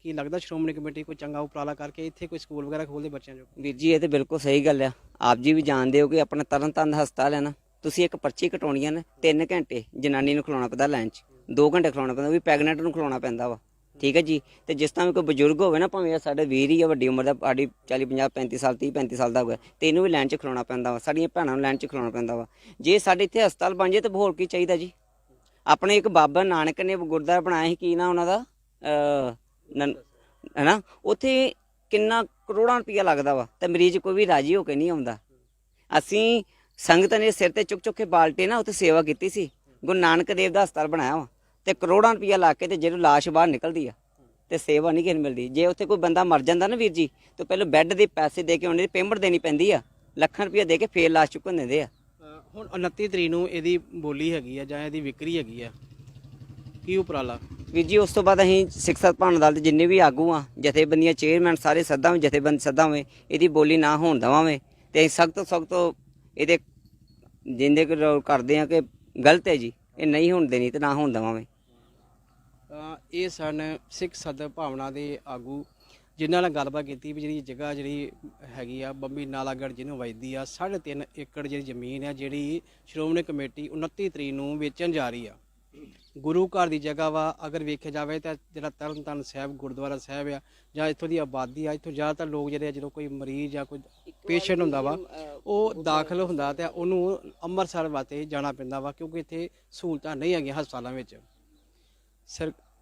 ਕੀ ਲੱਗਦਾ ਸ਼੍ਰੋਮਣੀ ਕਮੇਟੀ ਕੋਈ ਚੰਗਾ ਉਪਰਾਲਾ ਕਰਕੇ ਇੱਥੇ ਕੋਈ ਸਕੂਲ ਵਗੈਰਾ ਖੋਲ੍ਹਦੇ ਬੱਚਿਆਂ ਜੋ? ਵੀਰ ਜੀ ਇਹ ਤੇ ਬਿਲਕੁਲ ਸਹੀ ਗੱਲ ਆ। ਆਪ ਜੀ ਵੀ ਜਾਣਦੇ ਹੋ ਕਿ ਆਪਣਾ ਤਰਨਤਾਰਨ ਹਸਪਤਾਲ ਹੈ ਨਾ, ਤੁਸੀਂ ਇੱਕ ਪਰਚੀ ਕਟਾਉਣੀ ਹੈ ਨਾ, 3 ਘੰਟੇ ਜਨਾਨੀ ਨੂੰ ਖਲੋਣਾ ਪੈਂਦਾ ਲਾਈਨ 'ਚ, 2 ਘੰਟੇ ਖਲੋਣਾ ਪੈਂਦਾ, ਉਹ ਵੀ ਪ੍ਰੈਗਨੈਂਟ ਨੂੰ ਖਲੋਣਾ ਪੈਂਦਾ ਵਾ, ਠੀਕ ਹੈ ਜੀ। ਤੇ ਜਿਸ ਤਰ੍ਹਾਂ ਵੀ ਕੋਈ ਬਜ਼ੁਰਗ ਹੋਵੇ ਨਾ, ਭਾਵੇਂ ਸਾਡੇ ਵੀਰ ਹੀ ਆ ਵੱਡੀ ਉਮਰ ਦਾ, ਸਾਡੀ 40 50 35 ਸਾਲ 30 35 ਸਾਲ ਦਾ ਹੋ ਗਿਆ, ਤੇ ਇਹਨੂੰ ਵੀ ਲਾਈਨ 'ਚ ਖਲੋਣਾ ਪੈਂਦਾ ਵਾ, ਸਾਡੀਆਂ ਭੈਣਾਂ ਨੂੰ ਲਾਈਨ 'ਚ ਖਲੋਣਾ ਪੈਂਦਾ ਵਾ। ਜੇ ਸਾਡੇ ਇੱਥੇ ਹਸਪਤਾਲ ਬਣ ਜਾਏ ਤਾਂ ਹੋਰ ਕੀ ਚਾਹੀਦਾ ਜੀ? ਆਪਣੇ ਇੱਕ ਬਾਬਾ ਨਾਨਕ ਨੇ ਗੁਰਦੁਆਰਾ ਬਣਾਇਆ ਸੀ, ਕੀ ਨਾ ਉਹਨਾਂ ਦਾ ਹੈ ਨਾ, ਉੱਥੇ ਕਿੰਨਾ ਕਰੋੜਾਂ ਰੁਪਈਆ ਲੱਗਦਾ ਵਾ, ਤੇ ਮਰੀਜ਼ ਕੋਈ ਵੀ ਰਾਜੀ ਹੋ ਕੇ ਨਹੀਂ ਆਉਂਦਾ। ਅਸੀਂ ਸੰਗਤ ਨੇ ਸਿਰ ਤੇ ਚੁੱਕ ਕੇ ਬਾਲਟੇ ਨਾ ਉੱਥੇ ਸੇਵਾ ਕੀਤੀ ਸੀ। ਗੁਰੂ ਨਾਨਕ ਦੇਵ ਦਾ ਹਸਪਤਾਲ ਬਣਾਇਆ ਵਾ, ਤੇ ਕਰੋੜਾਂ ਰੁਪਈਆ ਲਾ ਕੇ, ਤੇ ਜਦੋਂ ਲਾਸ਼ ਬਾਹਰ ਨਿਕਲਦੀ ਆ ਤੇ ਸੇਵਾ ਨਹੀਂ ਕਿਸੇ ਨੂੰ ਮਿਲਦੀ। ਜੇ ਉੱਥੇ ਕੋਈ ਬੰਦਾ ਮਰ ਜਾਂਦਾ ਨਾ ਵੀਰ ਜੀ, ਤਾਂ ਪਹਿਲਾਂ ਬੈੱਡ ਦੇ ਪੈਸੇ ਦੇ ਕੇ, ਉਹਨਾਂ ਦੀ ਪੇਮੈਂਟ ਦੇਣੀ ਪੈਂਦੀ ਆ, ਲੱਖਾਂ ਰੁਪਈਆ ਦੇ ਕੇ ਫੇਰ ਲਾਸ਼ ਚੁੱਕਣ ਦਿੰਦੇ ਆ। ਹੁਣ 29 ਤਰੀਕ ਨੂੰ ਇਹਦੀ ਬੋਲੀ ਹੈਗੀ ਆ ਜਾਂ ਇਹਦੀ ਵਿਕਰੀ ਹੈਗੀ ਆ, ਕੀ ਉਪਰਾਲਾ? ਵੀਰ ਜੀ ਉਸ ਤੋਂ ਬਾਅਦ ਅਸੀਂ ਸਿੱਖ ਸਤ ਭਾਵਨਾ ਦਲ ਦੇ ਜਿੰਨੇ ਵੀ ਆਗੂ ਆ, ਜਥੇਬੰਦੀਆਂ ਚੇਅਰਮੈਨ ਸਾਰੇ ਸੱਦਾਂ, ਜਥੇਬੰਦ ਸੱਦਾਂਵੇਂ, ਇਹਦੀ ਬੋਲੀ ਨਾ ਹੋਣ ਦੇਵਾਂਗੇ, ਤੇ ਅਸੀਂ ਸਖਤ ਇਹਦੇ ਜਿੰਦੇ ਕਰਦੇ ਆ ਕਿ ਗਲਤ ਹੈ ਜੀ, ਇਹ ਨਹੀਂ ਹੋਣ ਦੇਣੀ ਤੇ ਨਾ ਹੋਣ ਦੇਵਾਂਗੇ। ਇਹ ਸਨ ਸਿੱਖ ਸਦ ਭਾਵਨਾ ਦੇ ਆਗੂ ਜਿਨ੍ਹਾਂ ਨਾਲ ਗੱਲਬਾਤ ਕੀਤੀ ਵੀ ਜਿਹੜੀ ਜਗ੍ਹਾ ਜਿਹੜੀ ਹੈਗੀ ਆ ਬੰਬੀ ਨਾਲਾਗੜ੍ਹ ਜਿਹਨੂੰ ਵੱਜਦੀ ਆ, 3.5 ਏਕੜ ਜਿਹੜੀ ਜ਼ਮੀਨ ਹੈ ਜਿਹੜੀ ਸ਼੍ਰੋਮਣੀ ਕਮੇਟੀ 29 ਤਰੀਕ ਨੂੰ ਵੇਚਣ ਜਾ ਰਹੀ ਆ। ਗੁਰੂ ਘਰ ਦੀ ਜਗ੍ਹਾ ਵਾ। ਅਗਰ ਵੇਖਿਆ ਜਾਵੇ ਤਾਂ ਜਿਹੜਾ ਤਰਨਤਾਰਨ ਸਾਹਿਬ ਗੁਰਦੁਆਰਾ ਸਾਹਿਬ ਆ ਜਾਂ ਇੱਥੋਂ ਦੀ ਆਬਾਦੀ ਆ, ਇੱਥੋਂ ਜ਼ਿਆਦਾਤਰ ਲੋਕ ਜਿਹੜੇ ਆ ਜਦੋਂ ਕੋਈ ਮਰੀਜ਼ ਜਾਂ ਕੋਈ ਪੇਸ਼ੈਂਟ ਹੁੰਦਾ ਵਾ ਉਹ ਦਾਖਲ ਹੁੰਦਾ ਤੇ ਉਹਨੂੰ ਅੰਮ੍ਰਿਤਸਰ ਵਾਸਤੇ ਜਾਣਾ ਪੈਂਦਾ ਵਾ, ਕਿਉਂਕਿ ਇੱਥੇ ਸਹੂਲਤਾਂ ਨਹੀਂ ਹੈਗੀਆਂ ਹਸਪਤਾਲਾਂ ਵਿੱਚ।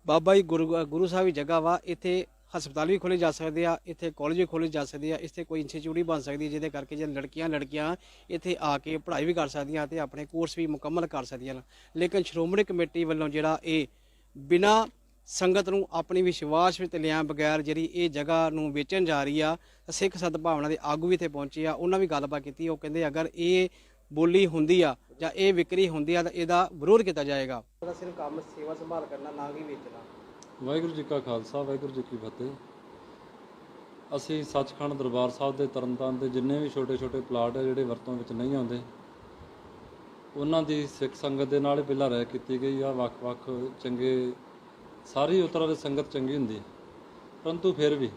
ਬਾਬਾ ਜੀ ਗੁਰੂ ਸਾਹਿਬ ਦੀ ਜਗ੍ਹਾ ਵਾ, ਇੱਥੇ ਹਸਪਤਾਲ ਵੀ ਖੋਲ੍ਹੇ ਜਾ ਸਕਦੇ ਆ, ਇੱਥੇ ਕਾਲਜ ਵੀ ਖੋਲ੍ਹੇ ਜਾ ਸਕਦੇ ਆ, ਇੱਥੇ ਕੋਈ ਇੰਸਟੀਚਿਊਟ ਵੀ ਬਣ ਸਕਦੀ ਹੈ ਜਿਹਦੇ ਕਰਕੇ ਜੇ ਲੜਕੀਆਂ ਇੱਥੇ ਆ ਕੇ ਪੜ੍ਹਾਈ ਵੀ ਕਰ ਸਕਦੀਆਂ ਤੇ ਆਪਣੇ ਕੋਰਸ ਵੀ ਮੁਕੰਮਲ ਕਰ ਸਕਦੀਆਂ। ਲੇਕਿਨ ਸ਼੍ਰੋਮਣੀ ਕਮੇਟੀ ਵੱਲੋਂ ਜਿਹੜਾ ਇਹ ਬਿਨਾਂ ਸੰਗਤ ਨੂੰ ਆਪਣੀ ਵਿਸ਼ਵਾਸ ਵਿੱਚ ਲਿਆ ਬਗੈਰ ਜਿਹੜੀ ਇਹ ਜਗ੍ਹਾ ਨੂੰ ਵੇਚਣ ਜਾ ਰਹੀ ਆ, ਸਿੱਖ ਸਦਭਾਵਨਾ ਦੇ ਆਗੂ ਵੀ ਇੱਥੇ ਪਹੁੰਚੇ ਆ, ਉਹਨਾਂ ਵੀ ਗੱਲਬਾਤ ਕੀਤੀ। ਉਹ ਕਹਿੰਦੇ ਅਗਰ ਇਹ ਬੋਲੀ ਹੁੰਦੀ ਆ ਜਾਂ ਇਹ ਵਿਕਰੀ ਹੁੰਦੀ ਆ ਤਾਂ ਇਹਦਾ ਵਿਰੋਧ ਕੀਤਾ ਜਾਏਗਾ। ਉਹਦਾ ਸਿਰਫ ਕੰਮ ਸੇਵਾ ਸੰਭਾਲ ਕਰਨਾ, ਨਾ ਕਿ ਵੇਚਣਾ। ਵਾਹਿਗੁਰੂ ਜੀ ਕਾ ਖਾਲਸਾ, ਵਾਹਿਗੁਰੂ ਜੀ ਕੀ ਫਤਿਹ। ਅਸੀਂ ਸੱਚਖੰਡ ਦਰਬਾਰ ਸਾਹਿਬ ਦੇ ਤਰਨਤਾਰਨ ਦੇ ਜਿੰਨੇ ਵੀ ਛੋਟੇ ਛੋਟੇ ਪਲਾਟ ਹੈ ਜਿਹੜੇ ਵਰਤੋਂ ਵਿੱਚ ਨਹੀਂ ਆਉਂਦੇ, ਉਹਨਾਂ ਦੀ ਸਿੱਖ ਸੰਗਤ ਦੇ ਨਾਲ ਪਹਿਲਾਂ ਰਾਏ ਕੀਤੀ ਗਈ ਆ। ਵੱਖ-ਵੱਖ ਚੰਗੇ ਸਾਰੀ ਉਤਰਾਂ ਦੀ ਸੰਗਤ ਚੰਗੀ ਹੁੰਦੀ, ਪਰੰਤੂ ਫਿਰ ਵੀ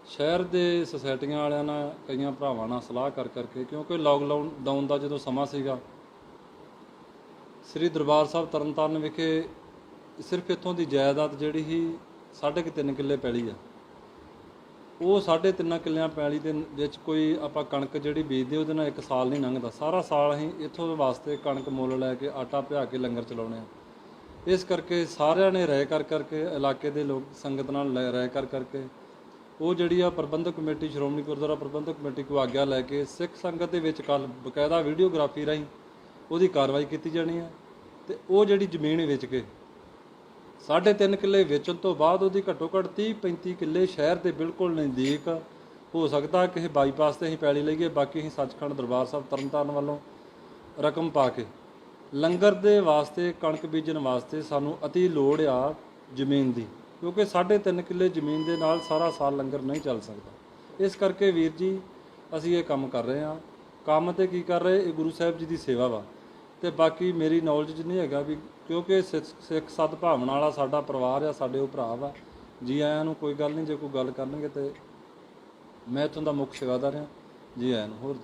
ਸ਼ਹਿਰ ਦੇ ਸੁਸਾਇਟੀਆਂ ਵਾਲਿਆਂ ਨਾਲ ਕਈਆਂ ਭਰਾਵਾਂ ਨਾਲ ਸਲਾਹ ਕਰਕੇ ਕਿਉਂਕਿ ਲਾਕਡਾਊਨ ਦਾ ਜਦੋਂ ਸਮਾਂ ਸੀਗਾ, ਸ੍ਰੀ ਦਰਬਾਰ ਸਾਹਿਬ ਤਰਨਤਾਰਨ ਵਿਖੇ ਸਿਰਫ ਇੱਥੋਂ ਦੀ ਜਾਇਦਾਦ ਜਿਹੜੀ ਸੀ 3.5 ਕਿੱਲੇ ਪੈਲੀ ਆ, ਉਹ 3.5 ਕਿੱਲਿਆਂ ਪੈਲੀ ਦੇ ਵਿੱਚ ਕੋਈ ਆਪਾਂ ਕਣਕ ਜਿਹੜੀ ਬੀਜਦੇ ਉਹਦੇ ਨਾਲ 1 ਸਾਲ ਨਹੀਂ ਲੰਘਦਾ। ਸਾਰਾ ਸਾਲ ਅਸੀਂ ਇੱਥੋਂ ਵਾਸਤੇ ਕਣਕ ਮੁੱਲ ਲੈ ਕੇ ਆਟਾ ਪਿਹਾ ਕੇ ਲੰਗਰ ਚਲਾਉਣੇ ਆ। ਇਸ ਕਰਕੇ ਸਾਰਿਆਂ ਨੇ ਰਾਏ ਕਰਕੇ ਇਲਾਕੇ ਦੇ ਲੋਕ ਸੰਗਤ ਨਾਲ ਰਾਏ ਕਰਕੇ ਉਹ ਜਿਹੜੀ ਆ ਪ੍ਰਬੰਧਕ ਕਮੇਟੀ, ਸ਼੍ਰੋਮਣੀ ਗੁਰਦੁਆਰਾ ਪ੍ਰਬੰਧਕ ਕਮੇਟੀ ਕੋਲ ਆਗਿਆ ਲੈ ਕੇ ਸਿੱਖ ਸੰਗਤ ਦੇ ਵਿੱਚ ਕੱਲ੍ਹ ਬਕਾਇਦਾ ਵੀਡੀਓਗ੍ਰਾਫੀ ਰਾਹੀਂ ਉਹਦੀ ਕਾਰਵਾਈ ਕੀਤੀ ਜਾਣੀ ਹੈ। ਤੇ ਉਹ ਜਿਹੜੀ ਜ਼ਮੀਨ ਵੇਚ ਕੇ 3.5 ਕਿੱਲੇ ਵੇਚਣ ਤੋਂ ਬਾਅਦ ਉਹਦੀ ਘੱਟੋ ਘੱਟ 30-35 ਕਿੱਲੇ ਸ਼ਹਿਰ ਦੇ ਬਿਲਕੁਲ ਨਜ਼ਦੀਕ, ਹੋ ਸਕਦਾ ਕਿਸੇ ਬਾਈਪਾਸ ਤੇ ਅਸੀਂ ਪੈਲੀ ਲਈਏ, ਬਾਕੀ ਅਸੀਂ ਸੱਚਖੰਡ ਦਰਬਾਰ ਸਾਹਿਬ ਤਰਨਤਾਰਨ ਵੱਲੋਂ ਰਕਮ ਪਾ ਕੇ ਲੰਗਰ ਦੇ ਵਾਸਤੇ, ਕਣਕ ਬੀਜਣ ਵਾਸਤੇ ਸਾਨੂੰ ਅਤੀ ਲੋੜ ਆ ਜ਼ਮੀਨ ਦੀ, ਕਿਉਂਕਿ 3.5 ਕਿੱਲੇ ਜ਼ਮੀਨ ਦੇ ਨਾਲ ਸਾਰਾ ਸਾਲ ਲੰਗਰ ਨਹੀਂ ਚੱਲ ਸਕਦਾ। ਇਸ ਕਰਕੇ ਵੀਰ ਜੀ ਅਸੀਂ ਇਹ ਕੰਮ ਕਰ ਰਹੇ ਹਾਂ। ਕੰਮ ਤੇ ਕੀ ਕਰ ਰਹੇ, ਇਹ ਗੁਰੂ ਸਾਹਿਬ ਜੀ ਦੀ ਸੇਵਾ ਵਾ। ਤੇ ਬਾਕੀ ਮੇਰੀ ਨੌਲੇਜ 'ਚ ਨਹੀਂ ਹੈਗਾ ਵੀ, ਕਿਉਂਕਿ ਸਿੱਖ ਸਦਭਾਵਨਾ ਵਾਲਾ ਸਾਡਾ ਪਰਿਵਾਰ ਆ, ਸਾਡੇ ਉਹ ਭਰਾ ਵਾ ਜੀ ਆਇਆਂ ਨੂੰ। ਕੋਈ ਗੱਲ ਨਹੀਂ, ਜੇ ਕੋਈ ਗੱਲ ਕਰਨਗੇ ਤੇ ਮੈਂ ਇੱਥੋਂ ਦਾ ਮੁੱਖ ਸੇਵਾਦਾਰ ਹਾਂ ਜੀ ਆਇਆਂ ਨੂੰ। ਹੋਰ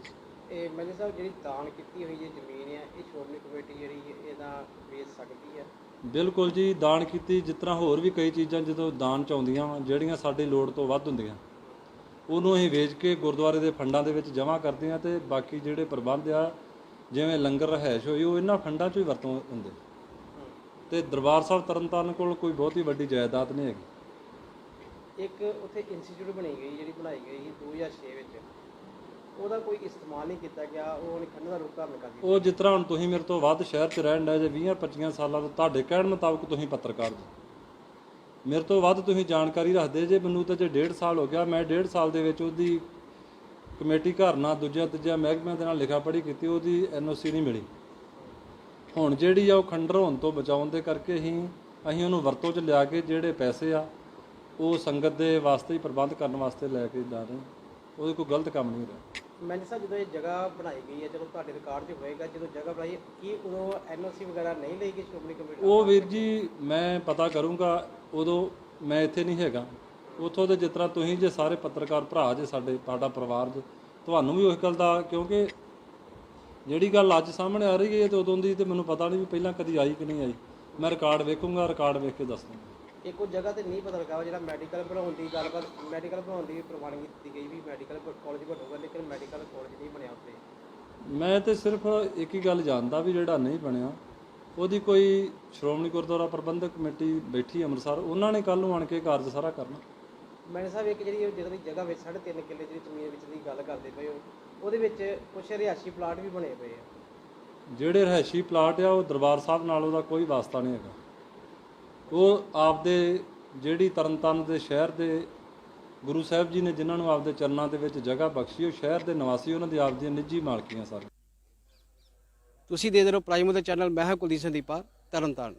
ਇਹ ਮੈਨੇ ਸਾਹਿਬ ਜਿਹੜੀ ਦਾਨ ਕੀਤੀ ਹੋਈ ਇਹ ਜ਼ਮੀਨ ਹੈ, ਇਹ ਸ਼੍ਰੋਮਣੀ ਕਮੇਟੀ ਜਿਹੜੀ ਇਹਦਾ ਵੇਚ ਸਕਦੀ ਹੈ? ਬਿਲਕੁਲ ਜੀ, ਦਾਨ ਕੀਤੀ। ਜਿਸ ਤਰ੍ਹਾਂ ਹੋਰ ਵੀ ਕਈ ਚੀਜ਼ਾਂ ਜਦੋਂ ਦਾਨ 'ਚ ਆਉਂਦੀਆਂ ਵਾ, ਜਿਹੜੀਆਂ ਸਾਡੀ ਲੋੜ ਤੋਂ ਵੱਧ ਹੁੰਦੀਆਂ, ਉਹਨੂੰ ਅਸੀਂ ਵੇਚ ਕੇ ਗੁਰਦੁਆਰੇ ਦੇ ਫੰਡਾਂ ਦੇ ਵਿੱਚ ਜਮ੍ਹਾਂ ਕਰਦੇ ਹਾਂ। ਤੇ ਬਾਕੀ ਜਿਹੜੇ ਪ੍ਰਬੰਧ ਆ, ਜਿਵੇਂ ਲੰਗਰ ਰਹਿائش ਹੋਈ, ਉਹ ਇਹਨਾਂ ਫੰਡਾਂ 'ਚੋਂ ਹੀ ਵਰਤੋਂ ਹੁੰਦੇ। ਤੇ ਦਰਬਾਰ ਸਾਹਿਬ ਤਰਨਤਾਰਨ ਕੋਲ ਕੋਈ ਬਹੁਤੀ ਵੱਡੀ ਜਾਇਦਾਦ ਨਹੀਂ ਹੈਗੀ। ਇੱਕ ਉੱਥੇ ਇੰਸਟੀਚਿਊਟ ਬਣਾਈ ਗਈ 2006 ਵਿੱਚ, ਉਹਦਾ ਕੋਈ ਇਸਤੇਮਾਲ ਨਹੀਂ ਕੀਤਾ ਗਿਆ, ਉਹ ਹੁਣ ਖੰਡ ਦਾ ਰੂਪ ਧਾਰਨ ਕਰ ਦਿੱਤਾ। ਉਹ ਜਿਸ ਤਰ੍ਹਾਂ ਹੁਣ ਤੁਸੀਂ ਮੇਰੇ ਤੋਂ ਵੱਧ ਸ਼ਹਿਰ 'ਚ ਰਹਿਣ ਡਏ ਜੇ 20-25 ਸਾਲਾਂ ਤੋਂ, ਤੁਹਾਡੇ ਕਹਿਣ ਮੁਤਾਬਕ ਤੁਸੀਂ ਪੱਤਰਕਾਰ ਜੀ, ਮੇਰੇ ਤੋਂ ਵੱਧ ਤੁਸੀਂ ਜਾਣਕਾਰੀ ਰੱਖਦੇ ਜੇ। ਮੈਨੂੰ ਤਾਂ ਜੇ 1.5 ਸਾਲ ਹੋ ਗਿਆ, ਮੈਂ 1.5 ਸਾਲ ਦੇ ਵਿੱਚ ਉਹਦੀ ਕਮੇਟੀ ਘਰ ਨਾਲ ਦੂਜਿਆਂ ਮਹਿਕਮਿਆਂ ਦੇ ਨਾਲ ਲਿਖਾ ਪੜ੍ਹੀ ਕੀਤੀ, ਉਹਦੀ NOC ਨਹੀਂ ਮਿਲੀ। ਹੁਣ ਜਿਹੜੀ ਆ ਉਹ ਖੰਡਰ ਹੋਣ ਤੋਂ ਬਚਾਉਣ ਦੇ ਕਰਕੇ ਅਸੀਂ ਉਹਨੂੰ ਵਰਤੋਂ 'ਚ ਲਿਆ ਕੇ ਜਿਹੜੇ ਪੈਸੇ ਆ ਉਹ ਸੰਗਤ ਦੇ ਵਾਸਤੇ ਹੀ ਪ੍ਰਬੰਧ ਕਰਨ ਵਾਸਤੇ ਲੈ ਕੇ ਜਾ ਰਹੇ। ਉਹਦੇ ਕੋਈ ਗਲਤ ਕੰਮ ਨਹੀਂ ਹੋ ਰਿਹਾ। ਮੈਨੇ ਸਾਹਿਬ ਜਦੋਂ ਇਹ ਜਗ੍ਹਾ ਬਣਾਈ ਗਈ ਹੈ, ਚਲੋ ਤੁਹਾਡੇ ਰਿਕਾਰਡ 'ਚ ਹੋਏਗਾ, ਜਦੋਂ ਜਗ੍ਹਾ ਬਣਾਈ ਕੀ ਉਦੋਂ NOC ਵਗੈਰਾ ਨਹੀਂ ਲਈ ਗਈ ਸ਼੍ਰੋਮਣੀ ਕਮੇਟੀ? ਉਹ ਵੀਰ ਜੀ ਮੈਂ ਪਤਾ ਕਰੂੰਗਾ, ਉਦੋਂ ਮੈਂ ਇੱਥੇ ਨਹੀਂ ਹੈਗਾ। ਉੱਥੋਂ ਦੇ ਜਿਸ ਤਰ੍ਹਾਂ ਤੁਸੀਂ ਜੇ ਸਾਰੇ ਪੱਤਰਕਾਰ ਭਰਾ ਜੇ, ਸਾਡਾ ਪਰਿਵਾਰ ਜੇ, ਤੁਹਾਨੂੰ ਵੀ ਉਸ ਗੱਲ ਦਾ, ਕਿਉਂਕਿ ਜਿਹੜੀ ਗੱਲ ਅੱਜ ਸਾਹਮਣੇ ਆ ਰਹੀ ਹੈ ਤੇ ਉਦੋਂ ਦੀ ਤੇ ਮੈਨੂੰ ਪਤਾ ਨਹੀਂ ਵੀ ਪਹਿਲਾਂ ਕਦੀ ਆਈ ਕਿ ਨਹੀਂ ਆਈ। ਮੈਂ ਰਿਕਾਰਡ ਵੇਖੂੰਗਾ, ਰਿਕਾਰਡ ਵੇਖ ਕੇ ਦੱਸ ਦੂੰਗਾ। ਇੱਕ ਉਹ ਜਗ੍ਹਾ ਤੇ ਨਹੀਂ ਪਤਾ ਲੱਗਾ, ਜਿਹੜਾ ਮੈਡੀਕਲ ਬਣਾਉਣ ਦੀ ਗੱਲਬਾਤ, ਮੈਡੀਕਲ ਬਣਾਉਣ ਦੀ ਪ੍ਰਵਾਨਗੀ ਦਿੱਤੀ ਗਈ ਵੀ ਮੈਡੀਕਲ ਕਾਲਜ ਬਣੂਗਾ, ਲੇਕਿਨ ਮੈਡੀਕਲ ਕਾਲਜ ਨਹੀਂ ਬਣਿਆ ਉੱਥੇ। ਮੈਂ ਤੇ ਸਿਰਫ ਇੱਕ ਹੀ ਗੱਲ ਜਾਣਦਾ ਵੀ ਜਿਹੜਾ ਨਹੀਂ ਬਣਿਆ, ਉਹਦੀ ਕੋਈ ਸ਼੍ਰੋਮਣੀ ਗੁਰਦੁਆਰਾ ਪ੍ਰਬੰਧਕ ਕਮੇਟੀ ਬੈਠੀ ਅੰਮ੍ਰਿਤਸਰ, ਉਹਨਾਂ ਨੇ ਕੱਲ੍ਹ ਨੂੰ ਆਣ ਕੇ ਕਾਰਜ ਸਾਰਾ ਕਰਨਾ। ਮੈਨੇ ਸਾਹਿਬ ਇੱਕ ਜਿਹੜੀ ਜਗ੍ਹਾ ਵਿੱਚ 3.5 ਕਿੱਲੇ ਜਿਹੜੀ ਜ਼ਮੀਨ ਵਿੱਚ ਦੀ ਗੱਲ ਕਰਦੇ ਪਏ ਹੋ, ਉਹਦੇ ਵਿੱਚ ਕੁਛ ਰਿਹਾਇਸ਼ੀ ਪਲਾਟ ਵੀ ਬਣੇ ਪਏ ਆ। ਜਿਹੜੇ ਰਿਹਾਇਸ਼ੀ ਪਲਾਟ ਆ ਉਹ ਦਰਬਾਰ ਸਾਹਿਬ ਨਾਲ ਉਹਦਾ ਕੋਈ ਵਾਸਤਾ ਨਹੀਂ ਹੈਗਾ। ਉਹ ਆਪਦੇ ਜਿਹੜੀ ਤਰਨਤਾਰਨ ਦੇ ਸ਼ਹਿਰ ਦੇ ਗੁਰੂ ਸਾਹਿਬ ਜੀ ਨੇ ਜਿਨ੍ਹਾਂ ਨੂੰ ਆਪਦੇ ਚਰਨਾਂ ਦੇ ਵਿੱਚ ਜਗ੍ਹਾ ਬਖਸ਼ੀ, ਉਹ ਸ਼ਹਿਰ ਦੇ ਨਿਵਾਸੀ, ਉਹਨਾਂ ਦੀ ਆਪਦੀਆਂ ਨਿੱਜੀ ਮਾਲਕੀਆਂ ਸਾਰੀਆਂ। ਤੁਸੀਂ ਦੇਖਦੇ ਰਹੋ ਪ੍ਰਾਈਮ ਦੇ ਚੈਨਲ। ਮੈਂ ਹਾਂ ਕੁਲਦੀਪ ਸਿੰਘ ਦੀਪਾ, ਤਰਨਤਾਰਨ।